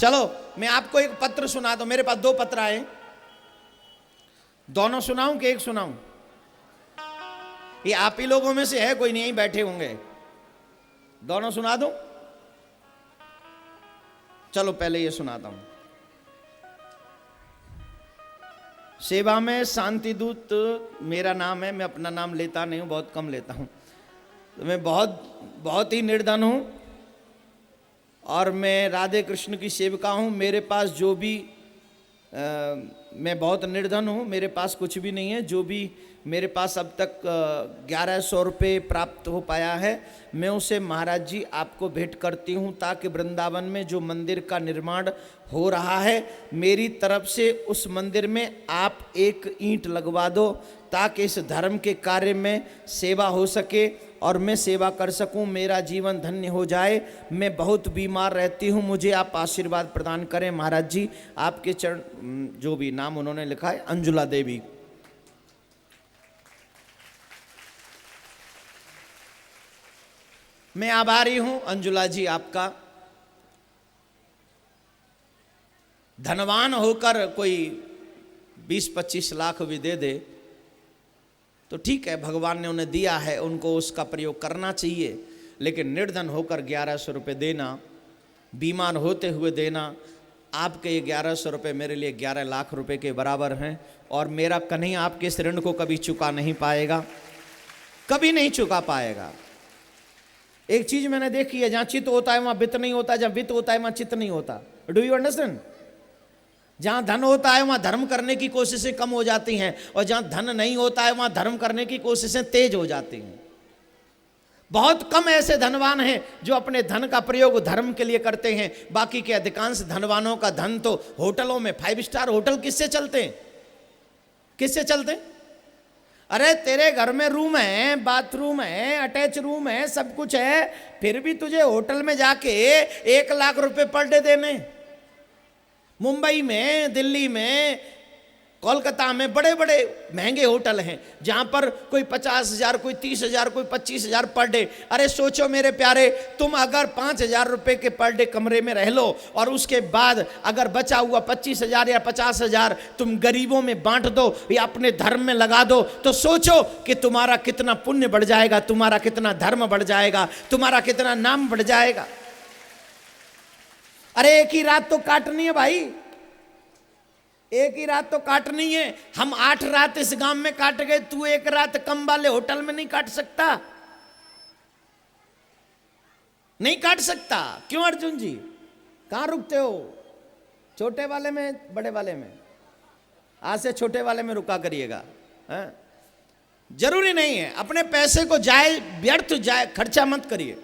चलो मैं आपको एक पत्र सुना दूं, मेरे पास 2 पत्र आए, दोनों सुनाऊं कि एक सुनाऊं? ये आप ही लोगों में से है, कोई नहीं बैठे होंगे, दोनों सुना दूं? चलो पहले ये सुनाता हूं। सेवा में शांति दूत मेरा नाम है, मैं अपना नाम लेता नहीं हूं, बहुत कम लेता हूं। तो मैं बहुत ही निर्धन हूं और मैं राधे कृष्ण की सेविका हूं। मेरे पास जो भी मैं बहुत निर्धन हूं, मेरे पास कुछ भी नहीं है। जो भी मेरे पास अब तक 1100 रुपये प्राप्त हो पाया है, मैं उसे महाराज जी आपको भेंट करती हूं, ताकि वृंदावन में जो मंदिर का निर्माण हो रहा है, मेरी तरफ से उस मंदिर में आप एक ईंट लगवा दो, ताकि इस धर्म के कार्य में सेवा हो सके और मैं सेवा कर सकूं, मेरा जीवन धन्य हो जाए। मैं बहुत बीमार रहती हूं, मुझे आप आशीर्वाद प्रदान करें महाराज जी। आपके चरण, जो भी नाम उन्होंने लिखा है, अंजुला देवी। मैं आभारी हूं अंजुला जी आपका। धनवान होकर कोई 20-25 लाख भी दे दे तो ठीक है, भगवान ने उन्हें दिया है, उनको उसका प्रयोग करना चाहिए। लेकिन निर्धन होकर 1100 रुपये देना, बीमार होते हुए देना, आपके ये 1100 रुपये मेरे लिए 11 लाख रुपए के बराबर हैं। और मेरा कन्हैया आपके इस ऋण को कभी चुका नहीं पाएगा, कभी नहीं चुका पाएगा। एक चीज मैंने देखी है, जहां चित्त होता है वहां वित्त नहीं होता, जहां वित्त होता है वहां चित्त नहीं होता। Do you understand? जहां धन होता है वहां धर्म करने की कोशिशें कम हो जाती हैं, और जहां धन नहीं होता है वहां धर्म करने की कोशिशें तेज हो जाती हैं। बहुत कम ऐसे धनवान हैं जो अपने धन का प्रयोग धर्म के लिए करते हैं। बाकी के अधिकांश धनवानों का धन तो होटलों में, 5 स्टार होटल किससे चलते हैं? किससे चलते हैं? अरे तेरे घर में रूम है, बाथरूम है, अटैच रूम है, सब कुछ है, फिर भी तुझे होटल में जाके 1 लाख रुपए पर डे देने। मुंबई में, दिल्ली में, कोलकाता में बड़े बड़े महंगे होटल हैं, जहां पर कोई 50,000, कोई 30,000, कोई 25,000 पर डे। अरे सोचो मेरे प्यारे, तुम अगर 5,000 रुपए के पर डे कमरे में रह लो और उसके बाद अगर बचा हुआ 25,000 या 50,000 तुम गरीबों में बांट दो या अपने धर्म में लगा दो, तो सोचो कि तुम्हारा कितना पुण्य बढ़ जाएगा, तुम्हारा कितना धर्म बढ़ जाएगा, तुम्हारा कितना नाम बढ़ जाएगा। अरे एक ही रात तो काटनी है भाई, एक ही रात तो काटनी है। हम 8 रात इस गांव में काट गए, तू 1 रात कम वाले होटल में नहीं काट सकता? नहीं काट सकता। क्यों अर्जुन जी? कहां रुकते हो? छोटे वाले में, बड़े वाले में? आज से छोटे वाले में रुका करिएगा। जरूरी नहीं है, अपने पैसे को व्यर्थ खर्चा मत करिए।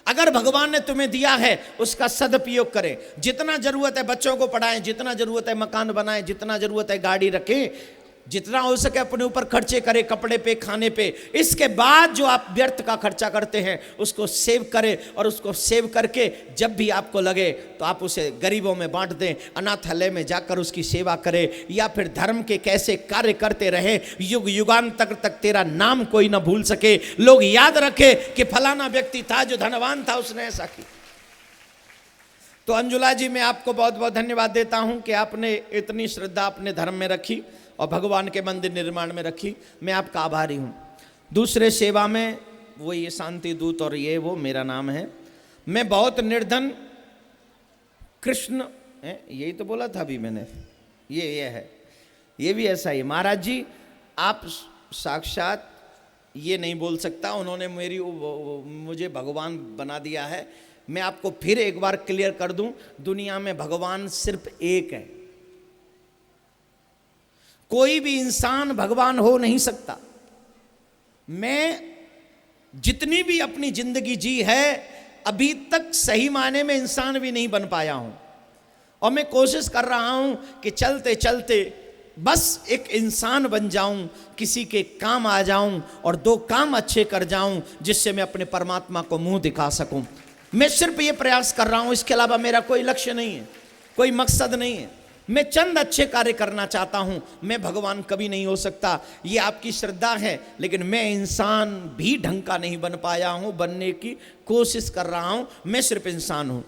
अगर भगवान ने तुम्हें दिया है उसका सदुपयोग करें। जितना जरूरत है बच्चों को पढ़ाएं, जितना जरूरत है मकान बनाएं, जितना जरूरत है गाड़ी रखें, जितना हो सके अपने ऊपर खर्चे करें, कपड़े पे, खाने पे। इसके बाद जो आप व्यर्थ का खर्चा करते हैं उसको सेव करें, और उसको सेव करके जब भी आपको लगे तो आप उसे गरीबों में बांट दें, अनाथालय में जाकर उसकी सेवा करें, या फिर धर्म के कैसे कार्य करते रहे, युग युगांतर तक तेरा नाम कोई ना भूल सके, लोग याद रखे कि फलाना व्यक्ति था जो धनवान था, उसने ऐसा किया। तो अंजुला जी, मैं आपको बहुत बहुत धन्यवाद देता हूं कि आपने इतनी श्रद्धा अपने धर्म में रखी और भगवान के मंदिर निर्माण में रखी। मैं आपका आभारी हूँ। दूसरे सेवा में वो ये शांति दूत और ये वो मेरा नाम है। मैं बहुत निर्धन कृष्ण, यही तो बोला था अभी मैंने, ये है, ये भी ऐसा ही। महाराज जी आप साक्षात ये नहीं बोल सकता, उन्होंने मुझे भगवान बना दिया है। मैं आपको फिर एक बार क्लियर कर दूं, दुनिया में भगवान सिर्फ एक है, कोई भी इंसान भगवान हो नहीं सकता। मैं जितनी भी अपनी जिंदगी जी है अभी तक सही मायने में इंसान भी नहीं बन पाया हूं, और मैं कोशिश कर रहा हूं कि चलते चलते बस एक इंसान बन जाऊं, किसी के काम आ जाऊं और 2 काम अच्छे कर जाऊं जिससे मैं अपने परमात्मा को मुंह दिखा सकूं। मैं सिर्फ ये प्रयास कर रहा हूं, इसके अलावा मेरा कोई लक्ष्य नहीं है, कोई मकसद नहीं है। मैं चंद अच्छे कार्य करना चाहता हूं। मैं भगवान कभी नहीं हो सकता, ये आपकी श्रद्धा है, लेकिन मैं इंसान भी ढंग का नहीं बन पाया हूं, बनने की कोशिश कर रहा हूं। मैं सिर्फ इंसान हूं।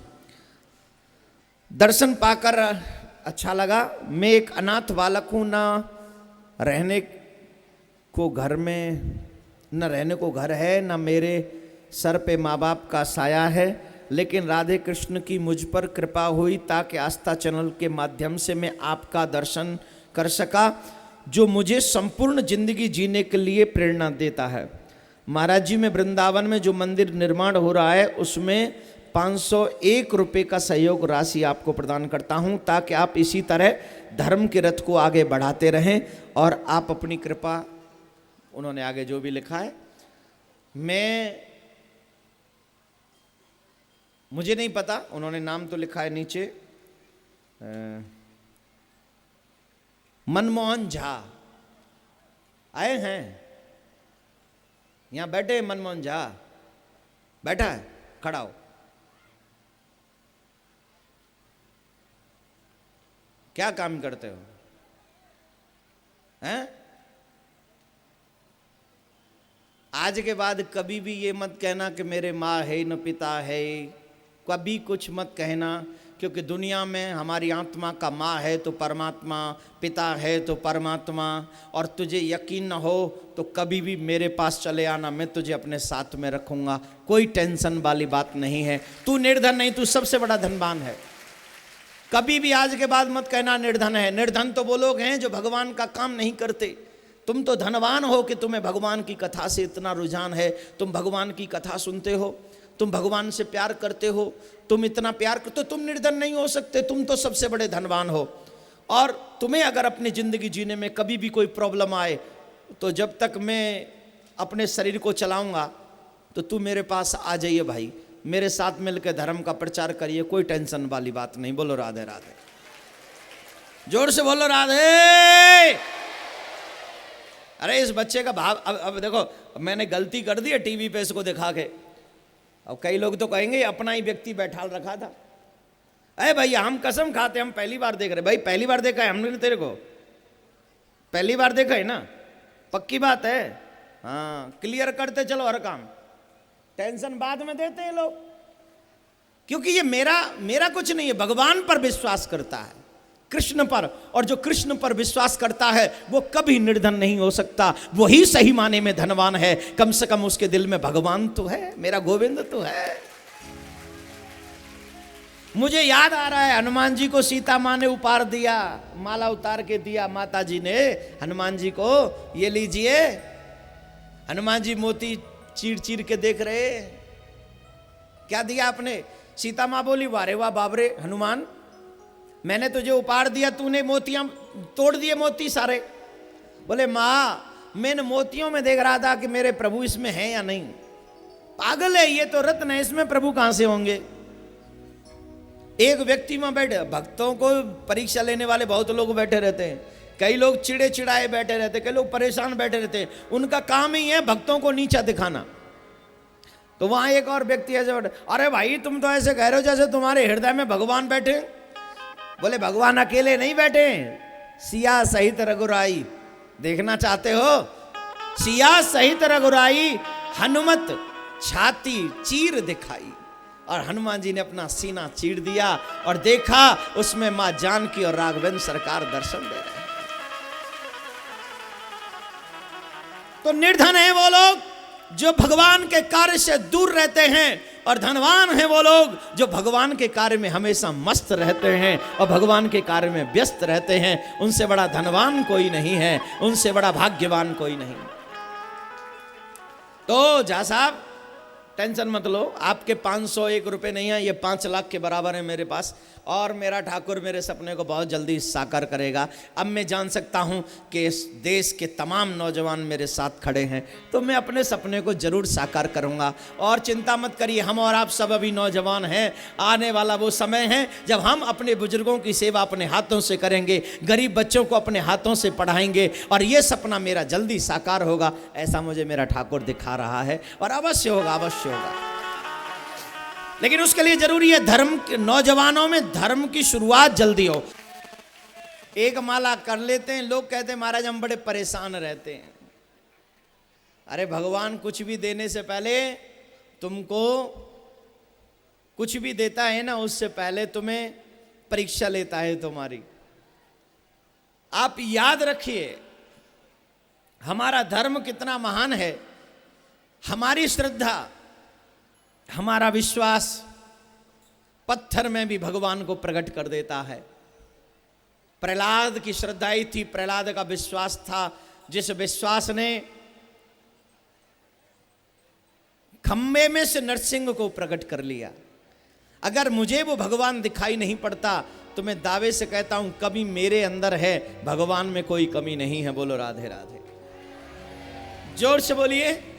दर्शन पाकर अच्छा लगा। मैं एक अनाथ बालक हूँ, ना रहने को घर में, न रहने को घर है, न मेरे सर पे माँ बाप का साया है, लेकिन राधे कृष्ण की मुझ पर कृपा हुई ताकि आस्था चैनल के माध्यम से मैं आपका दर्शन कर सका, जो मुझे संपूर्ण जिंदगी जीने के लिए प्रेरणा देता है। महाराज जी, में वृंदावन में जो मंदिर निर्माण हो रहा है उसमें 501 रुपये का सहयोग राशि आपको प्रदान करता हूं, ताकि आप इसी तरह धर्म के रथ को आगे बढ़ाते रहें और आप अपनी कृपा, उन्होंने आगे जो भी लिखा है, मुझे नहीं पता, उन्होंने नाम तो लिखा है नीचे, मनमोहन झा आए हैं, यहां बैठे। मनमोहन झा बैठा है, खड़ा हो। क्या काम करते हो? हैं? आज के बाद कभी भी ये मत कहना कि मेरे माँ है न पिता है, कभी कुछ मत कहना, क्योंकि दुनिया में हमारी आत्मा का माँ है तो परमात्मा, पिता है तो परमात्मा, और तुझे यकीन न हो तो कभी भी मेरे पास चले आना, मैं तुझे अपने साथ में रखूँगा, कोई टेंशन वाली बात नहीं है। तू निर्धन नहीं, तू सबसे बड़ा धनवान है। कभी भी आज के बाद मत कहना निर्धन है। निर्धन तो वो लोग हैं जो भगवान का काम नहीं करते। तुम तो धनवान हो कि तुम्हें भगवान की कथा से इतना रुझान है, तुम भगवान की कथा सुनते हो, तुम भगवान से प्यार करते हो, तुम इतना प्यार करते, तो तुम निर्धन नहीं हो सकते, तुम तो सबसे बड़े धनवान हो। और तुम्हें अगर अपनी ज़िंदगी जीने में कभी भी कोई प्रॉब्लम आए, तो जब तक मैं अपने शरीर को चलाऊंगा तो तू मेरे पास आ जाइए भाई, मेरे साथ मिलकर धर्म का प्रचार करिए, कोई टेंशन वाली बात नहीं। बोलो राधे राधे, जोर से बोलो राधे। अरे इस बच्चे का भाव, अब देखो, मैंने गलती कर दी है टीवी पे इसको दिखा के। अब कई लोग तो कहेंगे अपना ही व्यक्ति बैठाल रखा था। अरे भैया, हम कसम खाते, हम पहली बार देख रहे। भाई पहली बार देखा है हमने तेरे को, पहली बार देखा है ना, पक्की बात है। हाँ, क्लियर करते चलो हर काम, टेंशन बाद में देते हैं लोग, क्योंकि ये मेरा कुछ नहीं है, भगवान पर विश्वास करता है, कृष्ण पर, और जो कृष्ण पर विश्वास करता है वो कभी निर्धन नहीं हो सकता, वही सही माने में धनवान है। कम से कम उसके दिल में भगवान तो है, मेरा गोविंद तो है। मुझे याद आ रहा है, हनुमान जी को सीता माँ ने उपहार दिया, माला उतार के दिया माता जी ने हनुमान जी को, ये लीजिए। हनुमान जी मोती चीर चीर के देख रहे, क्या दिया आपने? सीता माँ बोली, वारे वाह बाबरे हनुमान, मैंने तुझे उपहार दिया, तूने मोतियां तोड़ दिए, मोती सारे। बोले माँ, मैं इन मोतियों में देख रहा था कि मेरे प्रभु इसमें हैं या नहीं। पागल है, ये तो रत्न है, इसमें प्रभु कहां से होंगे? एक व्यक्ति में बैठे, भक्तों को परीक्षा लेने वाले बहुत लोग बैठे रहते हैं, कई लोग चिड़े चिड़ाए बैठे रहते, कई लोग परेशान बैठे रहते हैं, उनका काम ही है भक्तों को नीचा दिखाना। तो वहां एक और व्यक्ति ऐसे बैठे, अरे भाई तुम तो ऐसे कह रहे हो जैसे तुम्हारे हृदय में भगवान बैठे। बोले भगवान अकेले नहीं बैठे, सिया सहित रघुराई, देखना चाहते हो? सिया सहित रघुराई, हनुमत छाती चीर दिखाई। और हनुमान जी ने अपना सीना चीर दिया और देखा उसमें मां जानकी और राघवेंद्र सरकार दर्शन दे रहे हैं। तो निर्धन है वो लोग जो भगवान के कार्य से दूर रहते हैं, और धनवान है वो लोग जो भगवान के कार्य में हमेशा मस्त रहते हैं और भगवान के कार्य में व्यस्त रहते हैं। उनसे बड़ा धनवान कोई नहीं है, उनसे बड़ा भाग्यवान कोई नहीं। तो झा साहब टेंशन मत लो, आपके 501 रुपये नहीं है, ये 5 लाख के बराबर है मेरे पास, और मेरा ठाकुर मेरे सपने को बहुत जल्दी साकार करेगा। अब मैं जान सकता हूं कि इस देश के तमाम नौजवान मेरे साथ खड़े हैं, तो मैं अपने सपने को जरूर साकार करूंगा। और चिंता मत करिए, हम और आप सब अभी नौजवान हैं, आने वाला वो समय है जब हम अपने बुजुर्गों की सेवा अपने हाथों से करेंगे, गरीब बच्चों को अपने हाथों से पढ़ाएंगे, और ये सपना मेरा जल्दी साकार होगा, ऐसा मुझे मेरा ठाकुर दिखा रहा है, और अवश्य होगा, अवश्य होगा। लेकिन उसके लिए जरूरी है धर्म, नौजवानों में धर्म की शुरुआत जल्दी हो। एक माला कर लेते हैं, लोग कहते हैं महाराज हम बड़े परेशान रहते हैं। अरे भगवान कुछ भी देने से पहले तुमको, कुछ भी देता है ना, उससे पहले तुम्हें परीक्षा लेता है तुम्हारी। आप याद रखिए हमारा धर्म कितना महान है, हमारी श्रद्धा, हमारा विश्वास पत्थर में भी भगवान को प्रकट कर देता है। प्रहलाद की श्रद्धा ही थी, प्रहलाद का विश्वास था, जिस विश्वास ने खंबे में से नरसिंह को प्रकट कर लिया। अगर मुझे वो भगवान दिखाई नहीं पड़ता तो मैं दावे से कहता हूं कभी मेरे अंदर है, भगवान में कोई कमी नहीं है। बोलो राधे राधे, जोर से बोलिए।